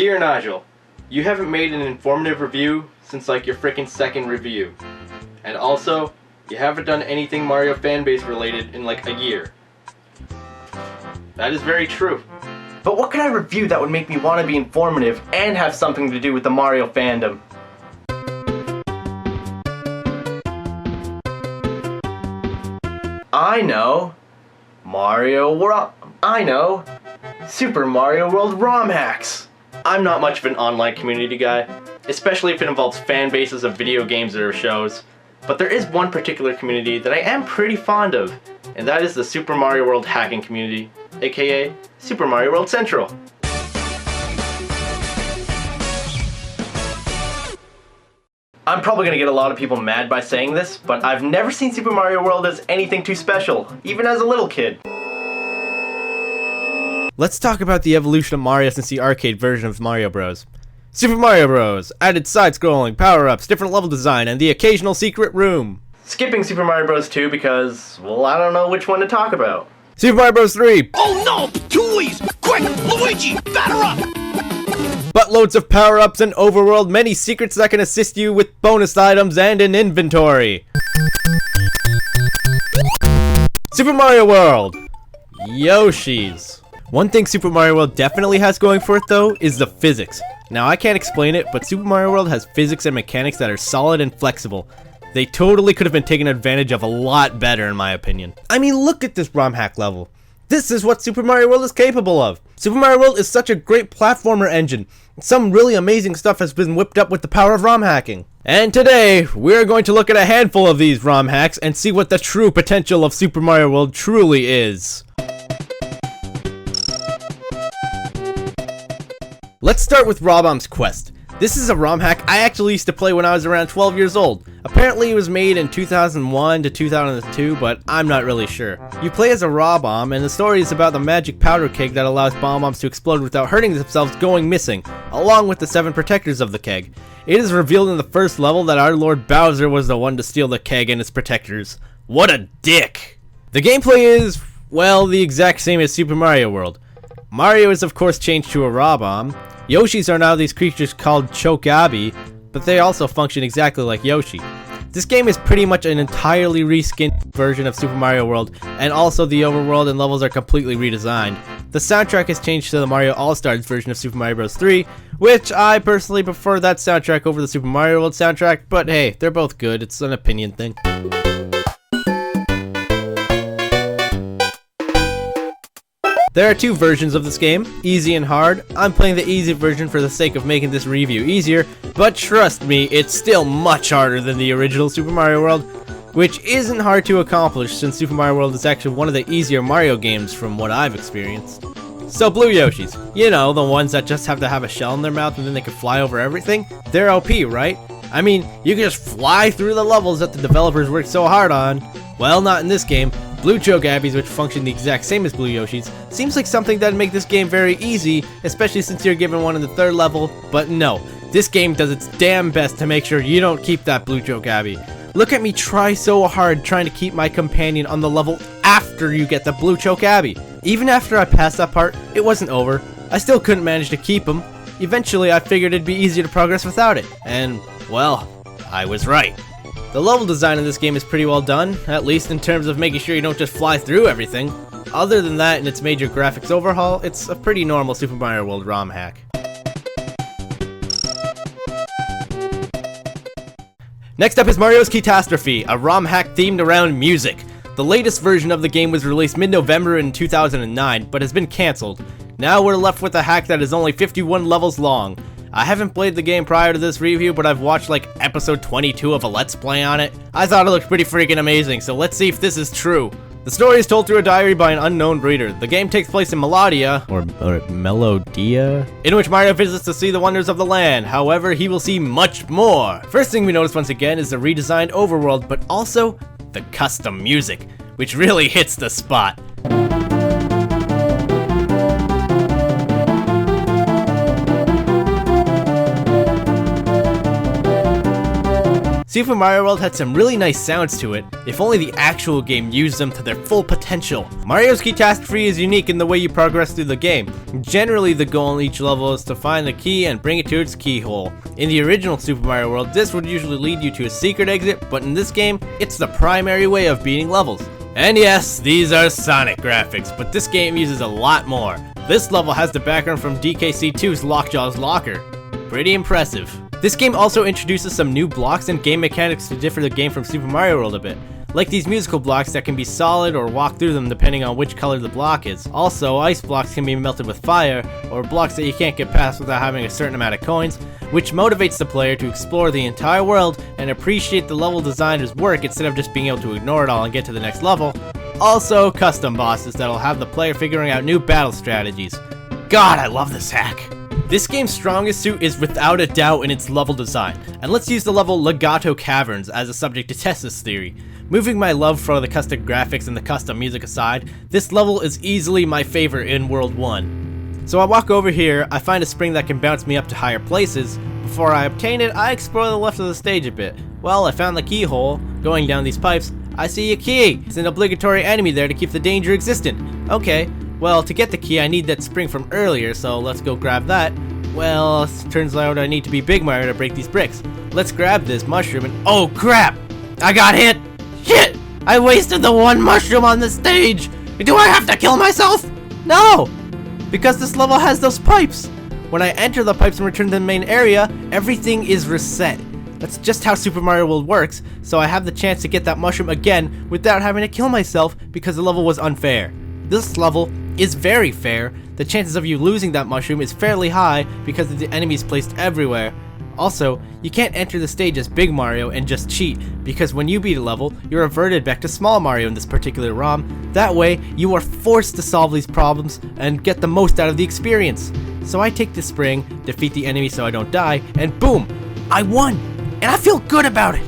Dear Nigel, you haven't made an informative review since like your frickin' second review. And also, you haven't done anything Mario fanbase related in like a year. That is very true. But what could I review that would make me want to be informative and have something to do with the Mario fandom? I know. Super Mario World ROM hacks. I'm not much of an online community guy, especially if it involves fan bases of video games or shows, but there is one particular community that I am pretty fond of, and that is the Super Mario World hacking community, aka Super Mario World Central. I'm probably gonna get a lot of people mad by saying this, but I've never seen Super Mario World as anything too special, even as a little kid. Let's talk about the evolution of Mario since the arcade version of Mario Bros. Super Mario Bros. Added side-scrolling, power-ups, different level design, and the occasional secret room. Skipping Super Mario Bros. 2 because, well, I don't know which one to talk about. Super Mario Bros. 3! Oh no! Toys! Quick! Luigi! Batter up! Buttloads of power-ups and overworld, many secrets that can assist you with bonus items and an inventory. Super Mario World! Yoshi's. One thing Super Mario World definitely has going for it though is the physics. Now I can't explain it, but Super Mario World has physics and mechanics that are solid and flexible. They totally could have been taken advantage of a lot better in my opinion. I mean, look at this ROM hack level. This is what Super Mario World is capable of. Super Mario World is such a great platformer engine. Some really amazing stuff has been whipped up with the power of ROM hacking. And today, we're going to look at a handful of these ROM hacks and see what the true potential of Super Mario World truly is. Let's start with rob-omb's Quest. This is a ROM hack I actually used to play when I was around 12 years old. Apparently it was made in 2001 to 2002, but I'm not really sure. You play as a rob-omb, and the story is about the magic powder keg that allows bomb-bombs to explode without hurting themselves going missing, along with the 7 protectors of the keg. It is revealed in the first level that our Lord Bowser was the one to steal the keg and its protectors. What a dick! The gameplay is, well, the exact same as Super Mario World. Mario is of course changed to a rob-omb. Yoshis are now these creatures called Cho'gabi, but they also function exactly like Yoshi. This game is pretty much an entirely reskinned version of Super Mario World, and also the overworld and levels are completely redesigned. The soundtrack is changed to the Mario All-Stars version of Super Mario Bros. 3, which I personally prefer that soundtrack over the Super Mario World soundtrack, but hey, they're both good, it's an opinion thing. There are 2 versions of this game, easy and hard. I'm playing the easy version for the sake of making this review easier, but trust me, it's still much harder than the original Super Mario World, which isn't hard to accomplish since Super Mario World is actually one of the easier Mario games from what I've experienced. So Blue Yoshis, you know, the ones that just have to have a shell in their mouth and then they can fly over everything, they're OP, right? I mean, you can just fly through the levels that the developers worked so hard on. Well, not in this game. Blue Cho'gabis, which function the exact same as Blue Yoshis, seems like something that'd make this game very easy, especially since you're given one in the 3rd level, but no. This game does its damn best to make sure you don't keep that Blue Cho'gabi. Look at me try so hard trying to keep my companion on the level after you get the Blue Cho'gabi. Even after I passed that part, it wasn't over. I still couldn't manage to keep him. Eventually, I figured it'd be easier to progress without it, and, well, I was right. The level design in this game is pretty well done, at least in terms of making sure you don't just fly through everything. Other than that, in its major graphics overhaul, it's a pretty normal Super Mario World ROM hack. Next up is Mario's Catastrophe, a ROM hack themed around music. The latest version of the game was released mid-November in 2009, but has been cancelled. Now we're left with a hack that is only 51 levels long. I haven't played the game prior to this review, but I've watched like episode 22 of a Let's Play on it. I thought it looked pretty freaking amazing, so let's see if this is true. The story is told through a diary by an unknown reader. The game takes place in Melodia, or Melodia, in which Mario visits to see the wonders of the land. However, he will see much more. First thing we notice once again is the redesigned overworld, but also the custom music, which really hits the spot. Super Mario World had some really nice sounds to it, if only the actual game used them to their full potential. Mario's catastrophe is unique in the way you progress through the game. Generally, the goal in each level is to find the key and bring it to its keyhole. In the original Super Mario World, this would usually lead you to a secret exit, but in this game, it's the primary way of beating levels. And yes, these are Sonic graphics, but this game uses a lot more. This level has the background from DKC2's Lockjaw's Locker. Pretty impressive. This game also introduces some new blocks and game mechanics to differ the game from Super Mario World a bit. Like these musical blocks that can be solid or walk through them depending on which color the block is. Also, ice blocks can be melted with fire, or blocks that you can't get past without having a certain amount of coins, which motivates the player to explore the entire world and appreciate the level designer's work instead of just being able to ignore it all and get to the next level. Also, custom bosses that'll have the player figuring out new battle strategies. God, I love this hack! This game's strongest suit is without a doubt in its level design, and let's use the level Legato Caverns as a subject to test this theory. Moving my love for the custom graphics and the custom music aside, this level is easily my favorite in World 1. So I walk over here, I find a spring that can bounce me up to higher places. Before I obtain it, I explore the left of the stage a bit. Well, I found the keyhole. Going down these pipes, I see a key! It's an obligatory enemy there to keep the danger existent. Okay. Well, to get the key, I need that spring from earlier, so let's go grab that. Well, turns out I need to be Big Mario to break these bricks. Let's grab this mushroom and— oh crap! I got hit! Shit! I wasted the one mushroom on the stage! Do I have to kill myself? No! Because this level has those pipes! When I enter the pipes and return to the main area, everything is reset. That's just how Super Mario World works, so I have the chance to get that mushroom again without having to kill myself because the level was unfair. This level is very fair. The chances of you losing that mushroom is fairly high because of the enemies placed everywhere. Also, you can't enter the stage as Big Mario and just cheat, because when you beat a level, you're reverted back to Small Mario in this particular ROM. That way, you are forced to solve these problems and get the most out of the experience. So I take the spring, defeat the enemy so I don't die, and boom! I won! And I feel good about it!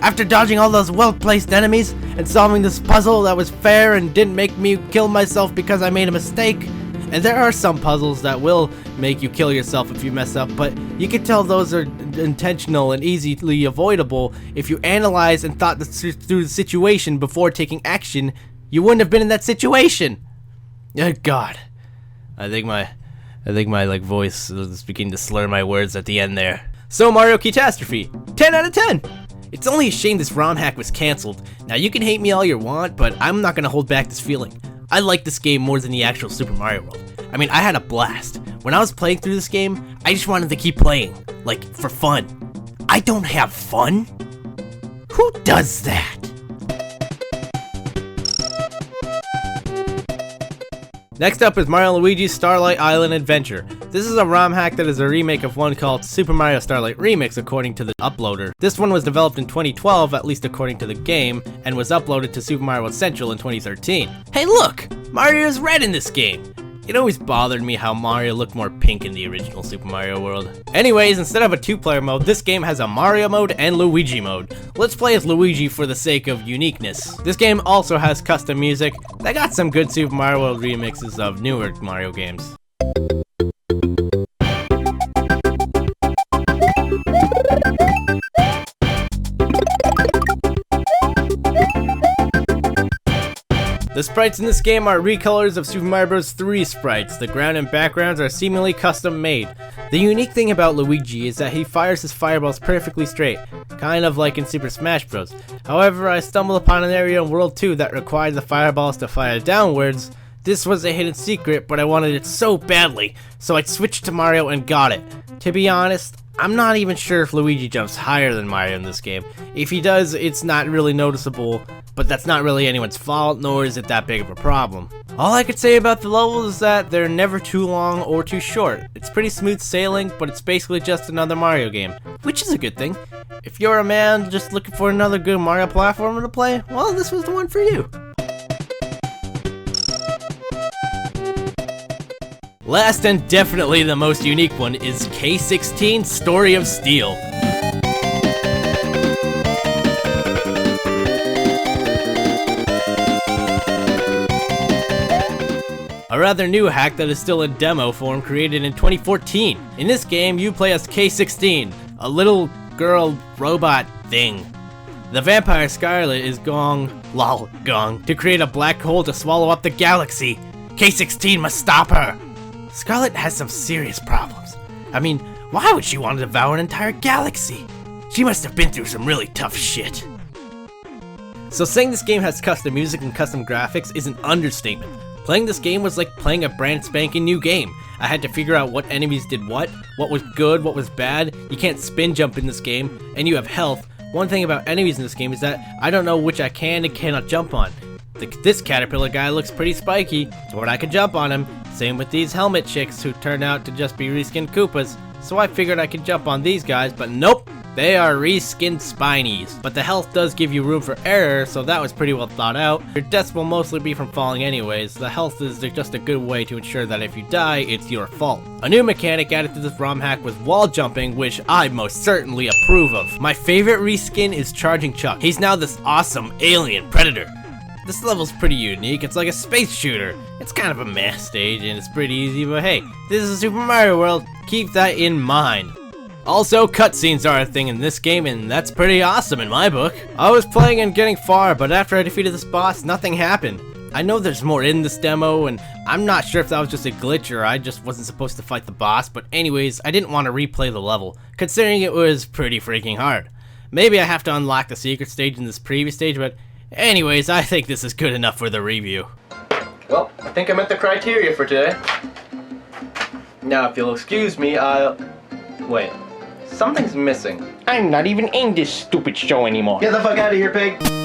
After dodging all those well-placed enemies and solving this puzzle that was fair and didn't make me kill myself because I made a mistake. And there are some puzzles that will make you kill yourself if you mess up, but you can tell those are intentional and easily avoidable. If you analyze and thought through the situation before taking action, you wouldn't have been in that situation. Oh God, I think my like voice is beginning to slur my words at the end there. So Mario Catastrophe, 10 out of 10. It's only a shame this ROM hack was cancelled. Now you can hate me all you want, but I'm not gonna hold back this feeling. I like this game more than the actual Super Mario World. I mean, I had a blast. When I was playing through this game, I just wanted to keep playing, like, for fun. I don't have fun? Who does that? Next up is Mario & Luigi's Starlight Island Adventure. This is a ROM hack that is a remake of one called Super Mario Starlight Remix according to the uploader. This one was developed in 2012, at least according to the game, and was uploaded to Super Mario World Central in 2013. Hey look! Mario is red in this game! It always bothered me how Mario looked more pink in the original Super Mario World. Anyways, instead of a two-player mode, this game has a Mario mode and Luigi mode. Let's play as Luigi for the sake of uniqueness. This game also has custom music. They got some good Super Mario World remixes of newer Mario games. The sprites in this game are recolors of Super Mario Bros. 3 sprites. The ground and backgrounds are seemingly custom made. The unique thing about Luigi is that he fires his fireballs perfectly straight, kind of like in Super Smash Bros. However, I stumbled upon an area in World 2 that required the fireballs to fire downwards. This was a hidden secret, but I wanted it so badly, so I switched to Mario and got it. To be honest, I'm not even sure if Luigi jumps higher than Mario in this game. If he does, it's not really noticeable, but that's not really anyone's fault, nor is it that big of a problem. All I could say about the levels is that they're never too long or too short. It's pretty smooth sailing, but it's basically just another Mario game, which is a good thing. If you're a man just looking for another good Mario platformer to play, well, this was the one for you. Last and definitely the most unique one is K16 Story of Steel. A rather new hack that is still in demo form, created in 2014. In this game, you play as K16, a little girl robot thing. The vampire Scarlet is gong to create a black hole to swallow up the galaxy. K-16 must stop her. Scarlet has some serious problems. I mean, why would she want to devour an entire galaxy? She must have been through some really tough shit. So saying this game has custom music and custom graphics is an understatement. Playing this game was like playing a brand spanking new game. I had to figure out what enemies did what was good, what was bad. You can't spin jump in this game, and you have health. One thing about enemies in this game is that I don't know which I can and cannot jump on. This caterpillar guy looks pretty spiky, but I can jump on him. Same with these helmet chicks who turn out to just be reskinned Koopas. So I figured I could jump on these guys, but nope. They are reskinned Spinies, but the health does give you room for error, so that was pretty well thought out. Your deaths will mostly be from falling anyways. The health is just a good way to ensure that if you die, it's your fault. A new mechanic added to this ROM hack was wall jumping, which I most certainly approve of. My favorite reskin is Charging Chuck. He's now this awesome alien predator. This level's pretty unique. It's like a space shooter. It's kind of a meh stage and it's pretty easy, but hey, this is a Super Mario World. Keep that in mind. Also, cutscenes are a thing in this game, and that's pretty awesome in my book. I was playing and getting far, but after I defeated this boss, nothing happened. I know there's more in this demo, and I'm not sure if that was just a glitch or I just wasn't supposed to fight the boss, but anyways, I didn't want to replay the level, considering it was pretty freaking hard. Maybe I have to unlock the secret stage in this previous stage, but anyways, I think this is good enough for the review. Well, I think I met the criteria for today. Now, if you'll excuse me, I'll... Wait. Something's missing. I'm not even in this stupid show anymore. Get the fuck out of here, pig!